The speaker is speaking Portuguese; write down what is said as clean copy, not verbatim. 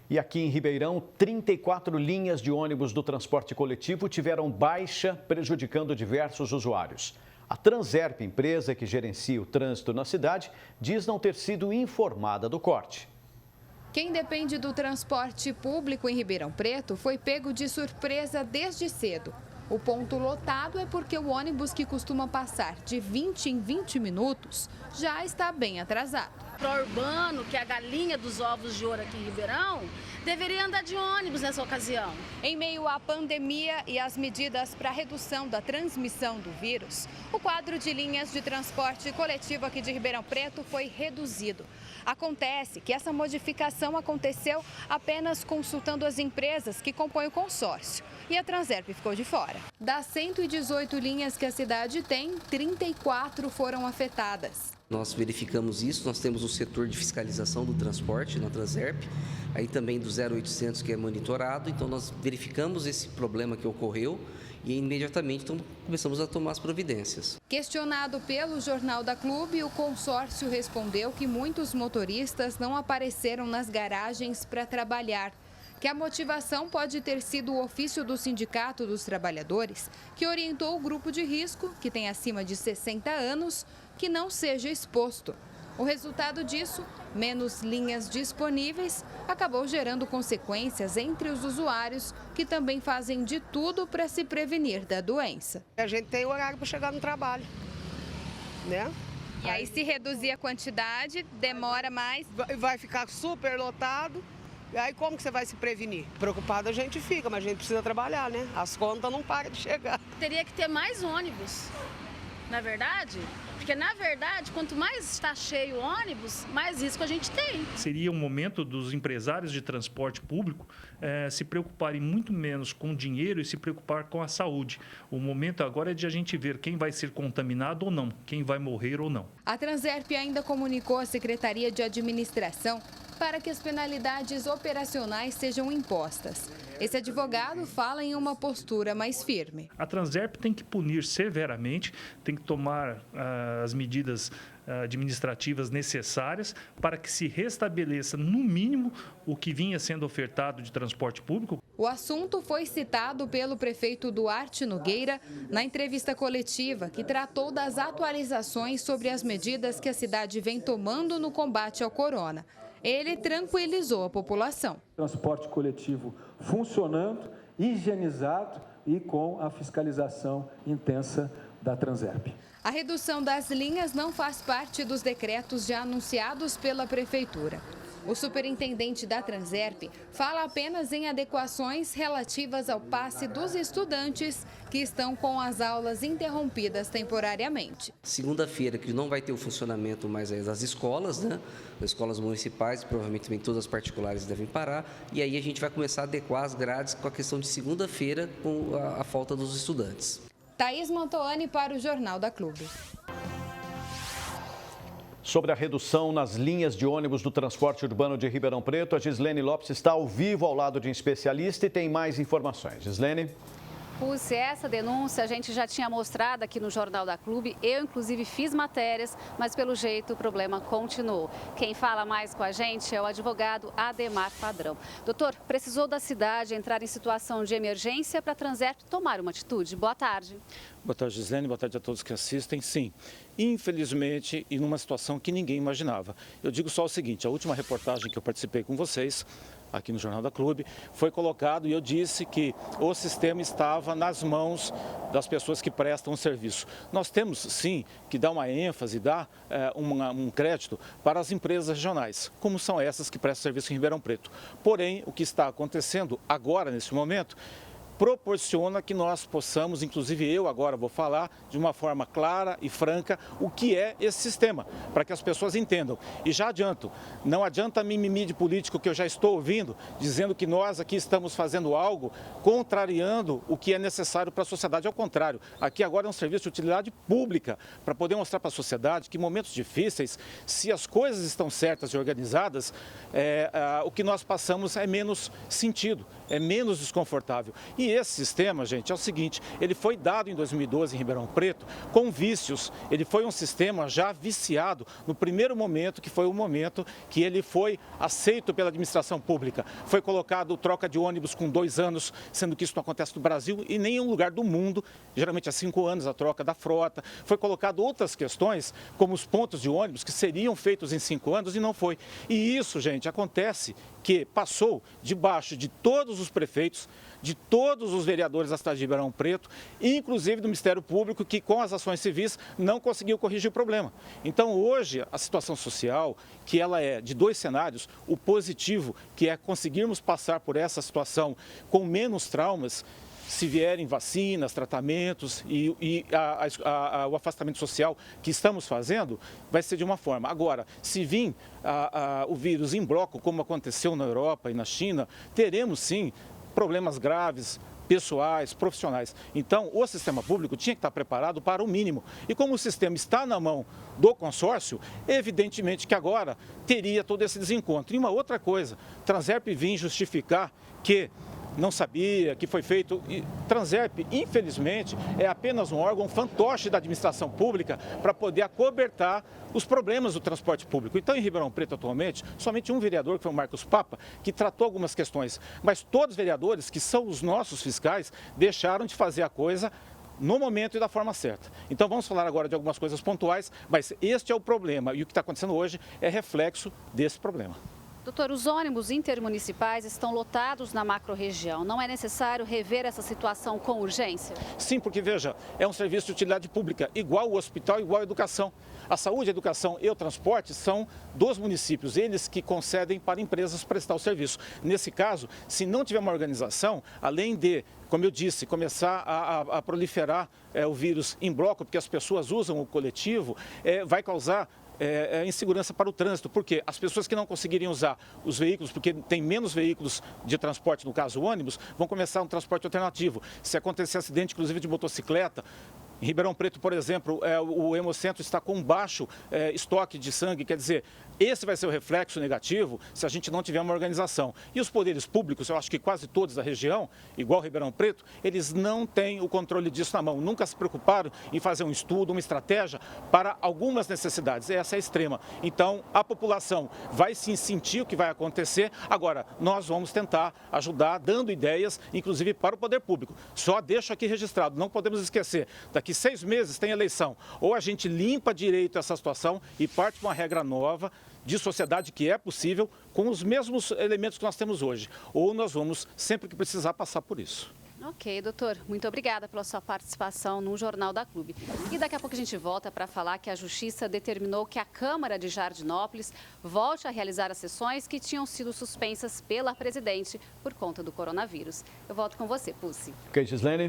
E aqui em Ribeirão, 34 linhas de ônibus do transporte coletivo tiveram baixa, prejudicando diversos usuários. A Transerp, empresa que gerencia o trânsito na cidade, diz não ter sido informada do corte. Quem depende do transporte público em Ribeirão Preto foi pego de surpresa desde cedo. O ponto lotado é porque o ônibus, que costuma passar de 20 em 20 minutos, já está bem atrasado. Para o urbano, que é a galinha dos ovos de ouro aqui em Ribeirão, deveria andar de ônibus nessa ocasião. Em meio à pandemia e às medidas para a redução da transmissão do vírus, o quadro de linhas de transporte coletivo aqui de Ribeirão Preto foi reduzido. Acontece que essa modificação aconteceu apenas consultando as empresas que compõem o consórcio. E a Transerp ficou de fora. Das 118 linhas que a cidade tem, 34 foram afetadas. Nós verificamos isso, nós temos um setor de fiscalização do transporte na Transerp, aí também do 0800 que é monitorado, então nós verificamos esse problema que ocorreu e imediatamente então, começamos a tomar as providências. Questionado pelo Jornal da Clube, o consórcio respondeu que muitos motoristas não apareceram nas garagens para trabalhar, que a motivação pode ter sido o ofício do Sindicato dos Trabalhadores, que orientou o grupo de risco, que tem acima de 60 anos, que não seja exposto. O resultado disso, menos linhas disponíveis, acabou gerando consequências entre os usuários, que também fazem de tudo para se prevenir da doença. A gente tem horário para chegar no trabalho, né? E aí, se reduzir a quantidade, demora mais? Vai ficar super lotado. E aí como que você vai se prevenir? Preocupado a gente fica, mas a gente precisa trabalhar, né? As contas não param de chegar. Teria que ter mais ônibus, na verdade? Porque, na verdade, quanto mais está cheio o ônibus, mais risco a gente tem. Seria um momento dos empresários de transporte público se preocuparem muito menos com o dinheiro e se preocupar com a saúde. O momento agora é de a gente ver quem vai ser contaminado ou não, quem vai morrer ou não. A Transerp ainda comunicou à Secretaria de Administração para que as penalidades operacionais sejam impostas. Esse advogado fala em uma postura mais firme. A Transerp tem que punir severamente, tem que tomar as medidas administrativas necessárias para que se restabeleça, no mínimo, o que vinha sendo ofertado de transporte público. O assunto foi citado pelo prefeito Duarte Nogueira na entrevista coletiva que tratou das atualizações sobre as medidas que a cidade vem tomando no combate ao corona. Ele tranquilizou a população. Transporte coletivo funcionando, higienizado e com a fiscalização intensa da Transerp. A redução das linhas não faz parte dos decretos já anunciados pela Prefeitura. O superintendente da Transerp fala apenas em adequações relativas ao passe dos estudantes que estão com as aulas interrompidas temporariamente. Segunda-feira, que não vai ter o funcionamento mais das escolas, né? As escolas municipais, provavelmente também todas as particulares devem parar, e aí a gente vai começar a adequar as grades com a questão de segunda-feira com a falta dos estudantes. Thaís Mantoani para o Jornal da Clube. Sobre a redução nas linhas de ônibus do transporte urbano de Ribeirão Preto, a Gislene Lopes está ao vivo ao lado de um especialista e tem mais informações. Gislene? Pulse, essa denúncia a gente já tinha mostrado aqui no Jornal da Clube. Eu, inclusive, fiz matérias, mas pelo jeito o problema continuou. Quem fala mais com a gente é o advogado Ademar Padrão. Doutor, precisou da cidade entrar em situação de emergência para a Transerp tomar uma atitude? Boa tarde. Boa tarde, Gislene. Boa tarde a todos que assistem. Sim, infelizmente, e numa situação que ninguém imaginava. Eu digo só o seguinte, a última reportagem que eu participei com vocês, aqui no Jornal da Clube, foi colocado e eu disse que o sistema estava nas mãos das pessoas que prestam o serviço. Nós temos, sim, que dar uma ênfase, dar um crédito para as empresas regionais, como são essas que prestam serviço em Ribeirão Preto. Porém, o que está acontecendo agora, nesse momento, proporciona que nós possamos, inclusive eu agora vou falar de uma forma clara e franca o que é esse sistema, para que as pessoas entendam. E já adianto, não adianta mimimi de político que eu já estou ouvindo, dizendo que nós aqui estamos fazendo algo contrariando o que é necessário para a sociedade. Ao contrário, aqui agora é um serviço de utilidade pública, para poder mostrar para a sociedade que em momentos difíceis, se as coisas estão certas e organizadas, o que nós passamos é menos sentido, é menos desconfortável. E E esse sistema, gente, é o seguinte, ele foi dado em 2012 em Ribeirão Preto com vícios. Ele foi um sistema já viciado no primeiro momento, que foi o momento que ele foi aceito pela administração pública. Foi colocado troca de ônibus com 2 anos, sendo que isso não acontece no Brasil e em nenhum lugar do mundo. Geralmente há 5 anos a troca da frota. Foi colocado outras questões, como os pontos de ônibus, que seriam feitos em 5 anos e não foi. E isso, gente, acontece que passou debaixo de todos os prefeitos, de todos os vereadores da cidade de Ribeirão Preto, inclusive do Ministério Público, que com as ações civis não conseguiu corrigir o problema. Então hoje a situação social, que ela é de 2 cenários, o positivo, que é conseguirmos passar por essa situação com menos traumas, se vierem vacinas, tratamentos e o afastamento social que estamos fazendo, vai ser de uma forma. Agora, se vir o vírus em bloco, como aconteceu na Europa e na China, teremos sim problemas graves, pessoais, profissionais. Então, o sistema público tinha que estar preparado para o mínimo. E como o sistema está na mão do consórcio, evidentemente que agora teria todo esse desencontro. E uma outra coisa, Transerp vir justificar que não sabia, que foi feito. Transerp, infelizmente, é apenas um órgão fantoche da administração pública para poder acobertar os problemas do transporte público. Então, em Ribeirão Preto, atualmente, somente um vereador, que foi o Marcos Papa, que tratou algumas questões. Mas todos os vereadores, que são os nossos fiscais, deixaram de fazer a coisa no momento e da forma certa. Então, vamos falar agora de algumas coisas pontuais, mas este é o problema. E o que está acontecendo hoje é reflexo desse problema. Doutor, os ônibus intermunicipais estão lotados na macro-região. Não é necessário rever essa situação com urgência? Sim, porque, veja, é um serviço de utilidade pública, igual o hospital, igual a educação. A saúde, a educação e o transporte são dos municípios, eles que concedem para empresas prestar o serviço. Nesse caso, se não tiver uma organização, além de, como eu disse, começar a proliferar o vírus em bloco, porque as pessoas usam o coletivo, vai causar insegurança para o trânsito, porque as pessoas que não conseguirem usar os veículos, porque tem menos veículos de transporte, no caso ônibus, vão começar um transporte alternativo. Se acontecer acidente, inclusive de motocicleta, em Ribeirão Preto, por exemplo, o Hemocentro está com baixo estoque de sangue, quer dizer, esse vai ser o reflexo negativo se a gente não tiver uma organização. E os poderes públicos, eu acho que quase todos da região, igual Ribeirão Preto, eles não têm o controle disso na mão, nunca se preocuparam em fazer um estudo, uma estratégia para algumas necessidades, essa é a extrema. Então, a população vai sim sentir o que vai acontecer, agora, nós vamos tentar ajudar, dando ideias, inclusive para o poder público. Só deixo aqui registrado, não podemos esquecer, daqui 6 meses tem eleição, ou a gente limpa direito essa situação e parte para uma regra nova, de sociedade que é possível, com os mesmos elementos que nós temos hoje. Ou nós vamos, sempre que precisar, passar por isso. Ok, doutor. Muito obrigada pela sua participação no Jornal da Clube. E daqui a pouco a gente volta para falar que a Justiça determinou que a Câmara de Jardinópolis volte a realizar as sessões que tinham sido suspensas pela presidente por conta do coronavírus. Eu volto com você, Pucci. Ok, Gislene.